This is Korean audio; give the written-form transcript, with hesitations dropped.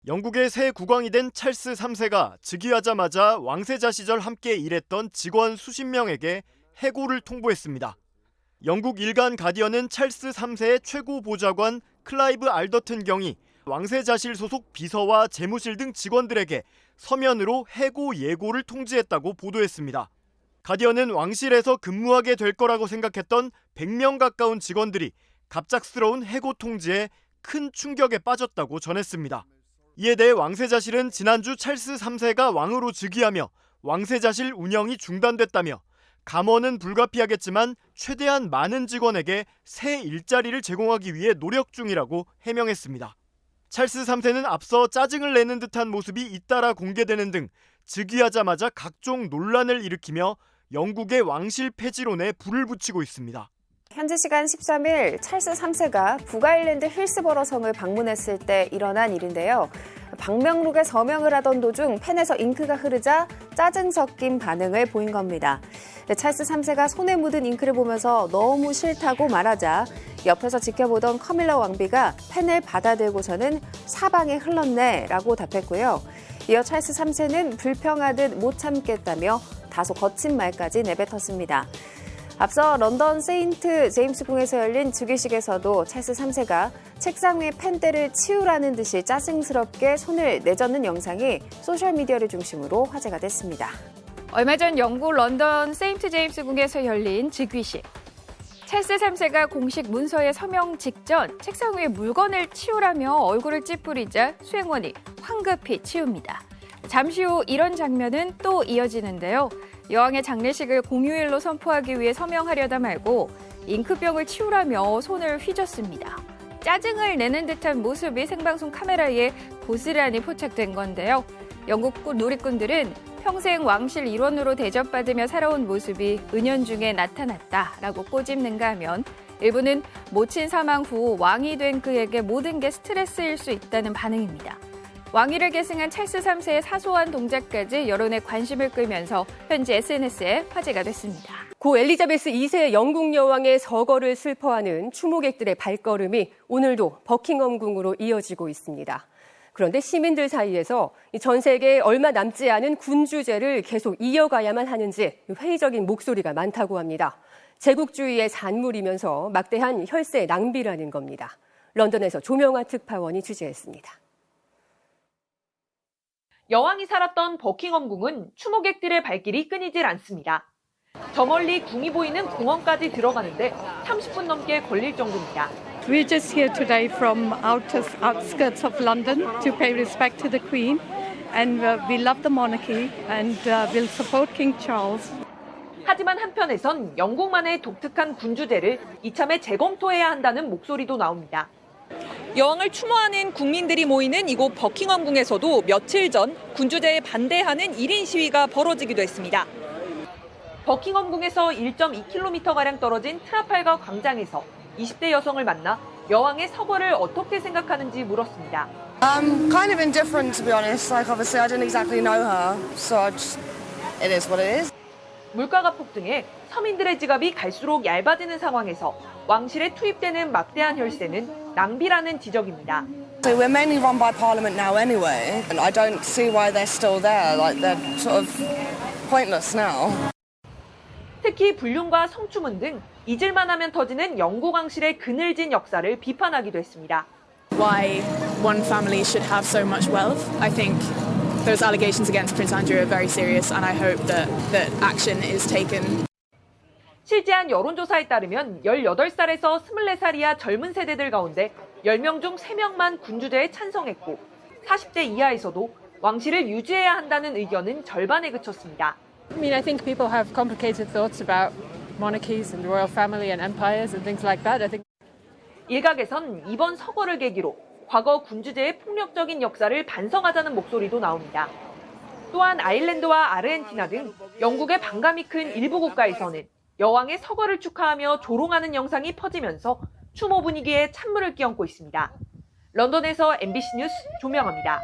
영국의 새 국왕이 된 찰스 3세가 즉위하자마자 왕세자 시절 함께 일했던 직원 수십 명에게 해고를 통보했습니다. 영국 일간 가디언은 찰스 3세의 최고 보좌관 클라이브 알더튼 경이 왕세자실 소속 비서와 재무실 등 직원들에게 서면으로 해고 예고를 통지했다고 보도했습니다. 가디언은 왕실에서 근무하게 될 거라고 생각했던 100명 가까운 직원들이 갑작스러운 해고 통지에 큰 충격에 빠졌다고 전했습니다. 이에 대해 왕세자실은 지난주 찰스 3세가 왕으로 즉위하며 왕세자실 운영이 중단됐다며 감원은 불가피하겠지만 최대한 많은 직원에게 새 일자리를 제공하기 위해 노력 중이라고 해명했습니다. 찰스 3세는 앞서 짜증을 내는 듯한 모습이 잇따라 공개되는 등 즉위하자마자 각종 논란을 일으키며 영국의 왕실 폐지론에 불을 붙이고 있습니다. 현지 시간 13일 찰스 3세가 북아일랜드 힐스버러 성을 방문했을 때 일어난 일인데요. 방명록에 서명을 하던 도중 펜에서 잉크가 흐르자 짜증 섞인 반응을 보인 겁니다. 찰스 3세가 손에 묻은 잉크를 보면서 너무 싫다고 말하자 옆에서 지켜보던 카밀라 왕비가 펜을 받아들고서는 사방에 흘렀네 라고 답했고요. 이어 찰스 3세는 불평하듯 못 참겠다며 다소 거친 말까지 내뱉었습니다. 앞서 런던 세인트 제임스 궁에서 열린 즉위식에서도 찰스 3세가 책상 위에 펜대를 치우라는 듯이 짜증스럽게 손을 내젓는 영상이 소셜미디어를 중심으로 화제가 됐습니다. 얼마 전 영국 런던 세인트 제임스 궁에서 열린 즉위식. 찰스 3세가 공식 문서에 서명 직전 책상 위에 물건을 치우라며 얼굴을 찌푸리자 수행원이 황급히 치웁니다. 잠시 후 이런 장면은 또 이어지는데요. 여왕의 장례식을 공휴일로 선포하기 위해 서명하려다 말고 잉크병을 치우라며 손을 휘젓습니다. 짜증을 내는 듯한 모습이 생방송 카메라에 고스란히 포착된 건데요. 영국 누리꾼들은 평생 왕실 일원으로 대접받으며 살아온 모습이 은연중에 나타났다라고 꼬집는가 하면 일부는 모친 사망 후 왕이 된 그에게 모든 게 스트레스일 수 있다는 반응입니다. 왕위를 계승한 찰스 3세의 사소한 동작까지 여론의 관심을 끌면서 현지 SNS에 화제가 됐습니다. 고 엘리자베스 2세 영국 여왕의 서거를 슬퍼하는 추모객들의 발걸음이 오늘도 버킹엄궁으로 이어지고 있습니다. 그런데 시민들 사이에서 전 세계에 얼마 남지 않은 군주제를 계속 이어가야만 하는지 회의적인 목소리가 많다고 합니다. 제국주의의 산물이면서 막대한 혈세 낭비라는 겁니다. 런던에서 조명아 특파원이 취재했습니다. 여왕이 살았던 버킹엄궁은 추모객들의 발길이 끊이질 않습니다. 저 멀리 궁이 보이는 공원까지 들어가는데 30분 넘게 걸릴 정도입니다. We're just here today from outskirts of London to pay respect to the Queen, and we love the monarchy and will support King Charles. 하지만 한편에선 영국만의 독특한 군주제를 이참에 재검토해야 한다는 목소리도 나옵니다. 여왕을 추모하는 국민들이 모이는 이곳 버킹엄궁에서도 며칠 전 군주제에 반대하는 1인 시위가 벌어지기도 했습니다. 버킹엄궁에서 1.2km가량 떨어진 트라팔가 광장에서 20대 여성을 만나 여왕의 서거를 어떻게 생각하는지 물었습니다. Kind of indifferent, to be honest. Like, obviously, I don't exactly know her, so it is what it is. 물가가 폭등해 서민들의 지갑이 갈수록 얇아지는 상황에서 왕실에 투입되는 막대한 혈세는 낭비라는 지적입니다. So we're mainly run by Parliament now anyway, and I don't see why they're still there. Like, they're sort of pointless now. 특히 불륜과 성추문 등 잊을만 하면 터지는 영국 왕실의 그늘진 역사를 비판하기도 했습니다. Why one family should have so much wealth. I think those allegations against Prince Andrew are very serious, and I hope that action is taken. 실제한 여론조사에 따르면 18살에서 24살 이하 젊은 세대들 가운데 10명 중 3명만 군주제에 찬성했고 40대 이하에서도 왕실을 유지해야 한다는 의견은 절반에 그쳤습니다. I mean, I think people have complicated thoughts about monarchies and royal family and empires and things like that. I think 일각에선 이번 서거를 계기로 과거 군주제의 폭력적인 역사를 반성하자는 목소리도 나옵니다. 또한 아일랜드와 아르헨티나 등 영국의 반감이 큰 일부 국가에서는 여왕의 서거를 축하하며 조롱하는 영상이 퍼지면서 추모 분위기에 찬물을 끼얹고 있습니다. 런던에서 MBC 뉴스 조명아입니다.